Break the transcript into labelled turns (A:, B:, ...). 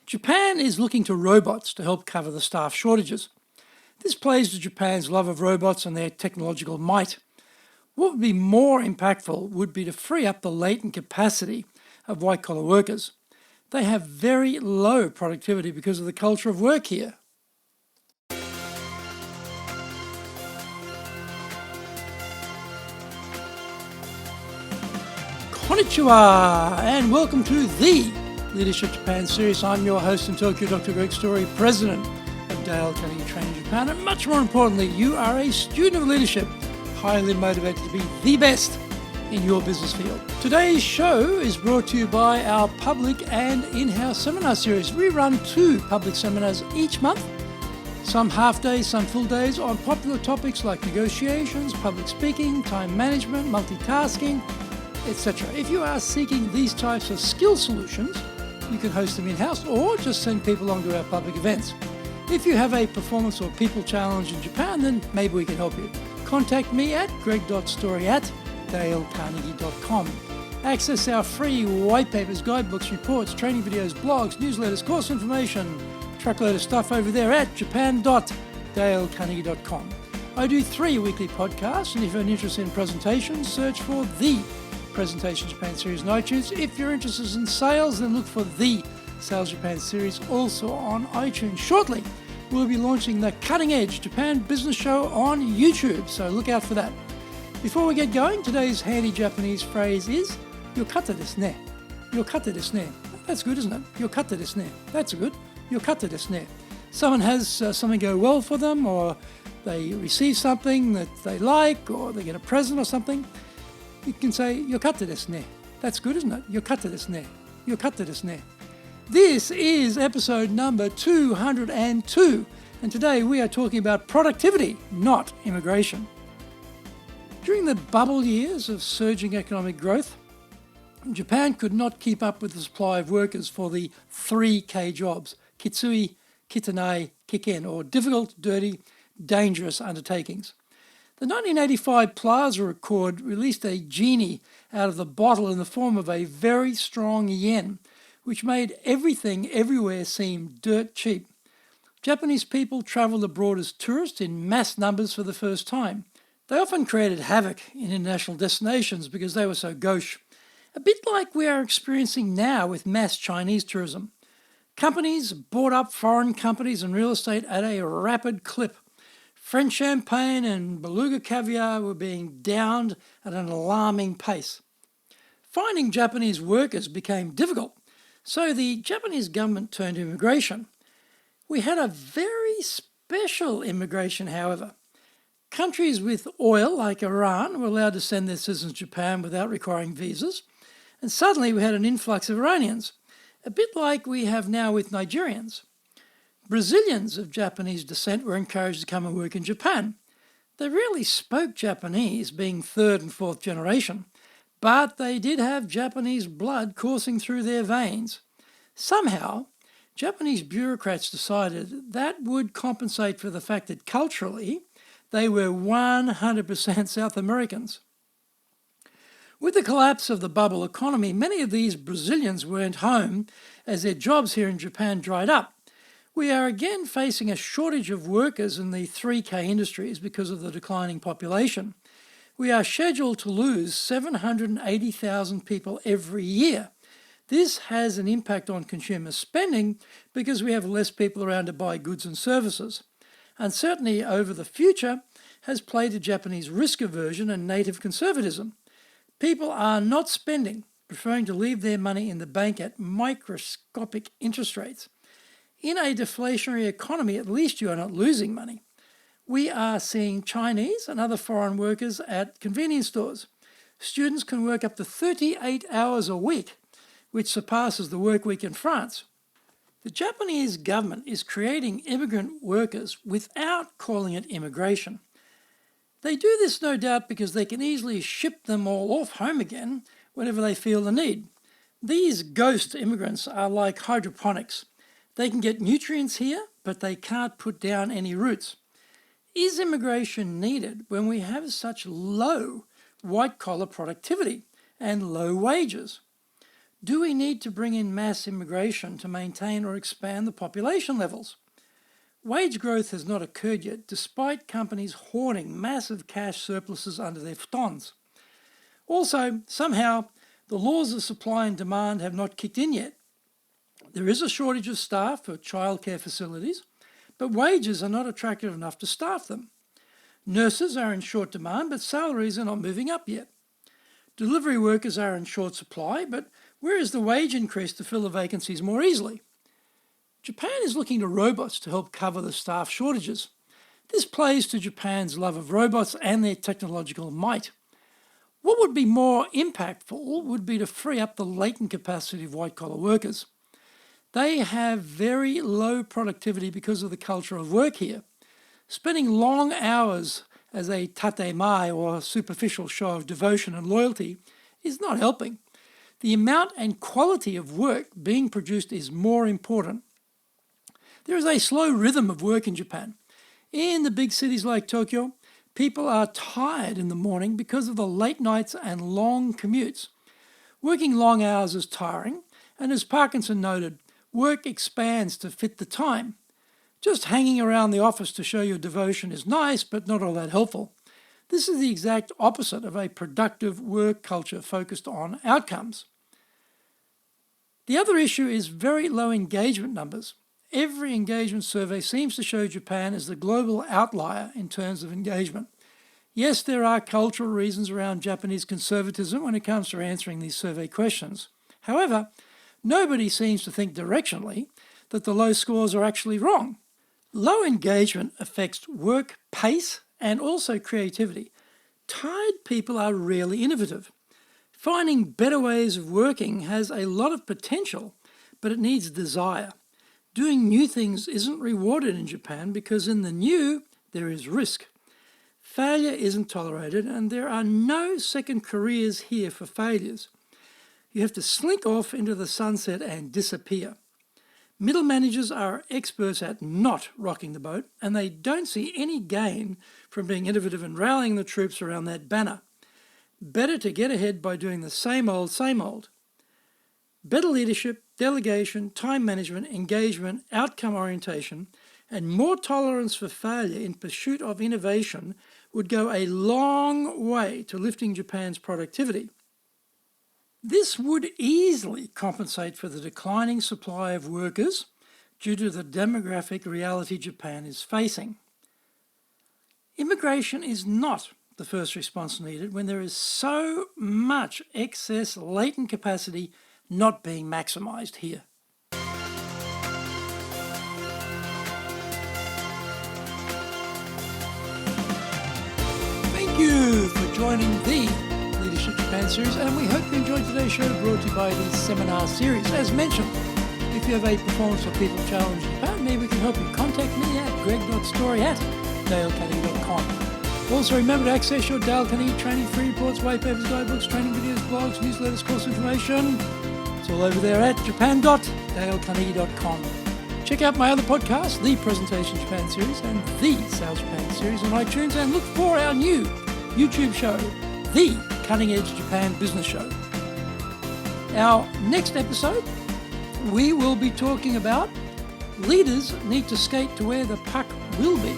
A: Japan is looking to robots to help cover the staff shortages. This plays to Japan's love of robots and their technological might. What would be more impactful would be to free up the latent capacity of white-collar workers. They have very low productivity because of the culture of work here. Konnichiwa, and welcome to the Leadership Japan series. I'm your host in Tokyo, Dr. Greg Story, President of Dale Carnegie Training Japan, and much more importantly, you are a student of leadership, highly motivated to be the best in your business field. Today's show is brought to you by our public and in-house seminar series. We run 2 public seminars each month, some half days, some full days, on popular topics like negotiations, public speaking, time management, multitasking, etc. If you are seeking these types of skill solutions, you can host them in-house or just send people along to our public events. If you have a performance or people challenge in Japan, then maybe we can help you. Contact me at greg.story@dalecarnegie.com. Access our free white papers, guidebooks, reports, training videos, blogs, newsletters, course information, truckload of stuff over there at japan.dalecarnegie.com. I do 3 weekly podcasts, and if you're interested in presentations, search for the Presentation Japan series on iTunes. If you're interested in sales, then look for the Sales Japan series also on iTunes. Shortly, we'll be launching the Cutting Edge Japan Business Show on YouTube, so look out for that. Before we get going, today's handy Japanese phrase is "yokata desu ne." Yokata desu ne. That's good, isn't it? Yokata desu ne. That's good. Yokata desu ne. Someone has something go well for them, or they receive something that they like, or they get a present or something. You can say, "Yokata desu ne." That's good, isn't it? Yokata desu ne. Yokata desu ne. This is episode number 202, and today we are talking about productivity, not immigration. During the bubble years of surging economic growth, Japan could not keep up with the supply of workers for the 3K jobs, kitsui, kitanai, kiken, or difficult, dirty, dangerous undertakings. The 1985 Plaza Accord released a genie out of the bottle in the form of a very strong yen, which made everything everywhere seem dirt cheap. Japanese people travelled abroad as tourists in mass numbers for the first time. They often created havoc in international destinations because they were so gauche, a bit like we are experiencing now with mass Chinese tourism. Companies bought up foreign companies and real estate at a rapid clip. French champagne and beluga caviar were being downed at an alarming pace. Finding Japanese workers became difficult, so the Japanese government turned to immigration. We had a very special immigration, however. Countries with oil, like Iran, were allowed to send their citizens to Japan without requiring visas, and suddenly we had an influx of Iranians, a bit like we have now with Nigerians. Brazilians of Japanese descent were encouraged to come and work in Japan. They rarely spoke Japanese, being 3rd and 4th generation, but they did have Japanese blood coursing through their veins. Somehow, Japanese bureaucrats decided that would compensate for the fact that culturally, they were 100% South Americans. With the collapse of the bubble economy, many of these Brazilians weren't home as their jobs here in Japan dried up. We are again facing a shortage of workers in the 3K industries because of the declining population. We are scheduled to lose 780,000 people every year. This has an impact on consumer spending because we have less people around to buy goods and services. Uncertainty over the future has played to Japanese risk aversion and native conservatism. People are not spending, preferring to leave their money in the bank at microscopic interest rates. In a deflationary economy, at least you are not losing money. We are seeing Chinese and other foreign workers at convenience stores. Students can work up to 38 hours a week, which surpasses the work week in France. The Japanese government is creating immigrant workers without calling it immigration. They do this no doubt because they can easily ship them all off home again whenever they feel the need. These ghost immigrants are like hydroponics. They can get nutrients here, but they can't put down any roots. Is immigration needed when we have such low white-collar productivity and low wages? Do we need to bring in mass immigration to maintain or expand the population levels? Wage growth has not occurred yet, despite companies hoarding massive cash surpluses under their futons. Also, somehow, the laws of supply and demand have not kicked in yet. There is a shortage of staff for childcare facilities, but wages are not attractive enough to staff them. Nurses are in short demand, but salaries are not moving up yet. Delivery workers are in short supply, but where is the wage increase to fill the vacancies more easily? Japan is looking to robots to help cover the staff shortages. This plays to Japan's love of robots and their technological might. What would be more impactful would be to free up the latent capacity of white-collar workers. They have very low productivity because of the culture of work here. Spending long hours as a tatemae or superficial show of devotion and loyalty is not helping. The amount and quality of work being produced is more important. There is a slow rhythm of work in Japan. In the big cities like Tokyo, people are tired in the morning because of the late nights and long commutes. Working long hours is tiring, and as Parkinson noted, work expands to fit the time. Just hanging around the office to show your devotion is nice, but not all that helpful. This is the exact opposite of a productive work culture focused on outcomes. The other issue is very low engagement numbers. Every engagement survey seems to show Japan as the global outlier in terms of engagement. Yes, there are cultural reasons around Japanese conservatism when it comes to answering these survey questions. However, nobody seems to think directionally that the low scores are actually wrong. Low engagement affects work pace and also creativity. Tired people are rarely innovative. Finding better ways of working has a lot of potential, but it needs desire. Doing new things isn't rewarded in Japan because in the new, there is risk. Failure isn't tolerated, and there are no second careers here for failures. You have to slink off into the sunset and disappear. Middle managers are experts at not rocking the boat, and they don't see any gain from being innovative and rallying the troops around that banner. Better to get ahead by doing the same old, same old. Better leadership, delegation, time management, engagement, outcome orientation, and more tolerance for failure in pursuit of innovation would go a long way to lifting Japan's productivity. This would easily compensate for the declining supply of workers due to the demographic reality Japan is facing. Immigration is not the first response needed when there is so much excess latent capacity not being maximised here. Thank you for joining the Leadership Japan series, and we hope you enjoyed today's show brought to you by the Seminar Series. As mentioned, if you have a performance or people challenge in Japan, maybe we can help you. Contact me at greg.story@dalecarnegie.com. Also, remember to access your Dale Carnegie training free reports, white papers, guidebooks, training videos, blogs, newsletters, course information. It's all over there at japan.dalecarnegie.com. Check out my other podcasts, the Presentation Japan series and the Sales Japan series on iTunes, and look for our new YouTube show, The Cutting Edge Japan Business Show. Our next episode, we will be talking about leaders need to skate to where the puck will be.